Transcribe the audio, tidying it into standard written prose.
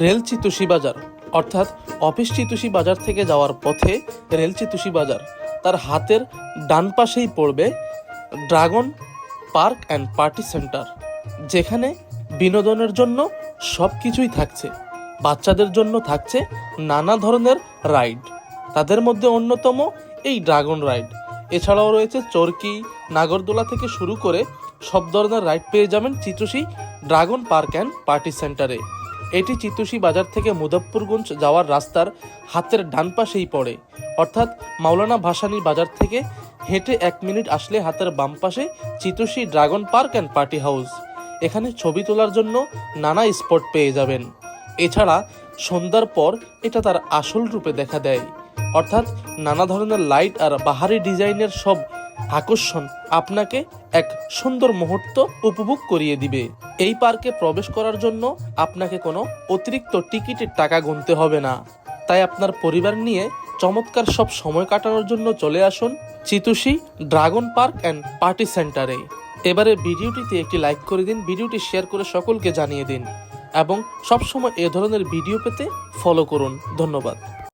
Rail চিতুষী বাজার অর্থাৎ office চিতুষী বাজার থেকে যাওয়ার পথে রেল চিতুষী বাজার, তার হাতের ডান পাশেই পড়বে dragon park and party centre, যেখানে বিনোদনের জন্য সব কিছুই থাকছে। বাচ্চাদের জন্য থাকছে নানা ধরনের রাইড, তাদের মধ্যে অন্যতম এই ড্রাগন রাইড। এছাড়াও রয়েছে চরকি, নাগরদোলা থেকে শুরু করে সব ধরনের রাইড পেয়ে যাবেন চিতুষী ড্রাগন পার্ক অ্যান্ড পার্টি সেন্টারে। এটি চিতুষী বাজার থেকে মুজফ্ফরগঞ্জ যাওয়ার রাস্তার হাতের ডান পাশেই পড়ে, অর্থাৎ মাওলানা ভাসানী বাজার থেকে হেঁটে 1 মিনিট আসলে হাতের বাম পাশে চিতুষী dragon park and party house. এখানে ছবি তোলার জন্য নানা স্পট পেয়ে যাবেন। এছাড়া সন্ধ্যার পর এটা তার আসল রূপে দেখা দেয়, অর্থাৎ নানা ধরনের লাইট আর বাহারি ডিজাইনের সব আকর্ষণ আপনাকে এক সুন্দর মুহূর্ত উপভোগ করিয়ে দিবে। এই পার্কে প্রবেশ করার জন্য আপনাকে কোনো অতিরিক্ত টিকিটের টাকা গুনতে হবে না। তাই আপনার পরিবার নিয়ে চমৎকার সব সময় কাটানোর জন্য চলে আসুন চিতুষী ড্রাগন পার্ক অ্যান্ড পার্টি সেন্টারে। এবারে ভিডিওটিতে একটি লাইক করে দিন, ভিডিওটি শেয়ার করে সকলকে জানিয়ে দিন এবং সবসময় এ ধরনের ভিডিও পেতে ফলো করুন। ধন্যবাদ।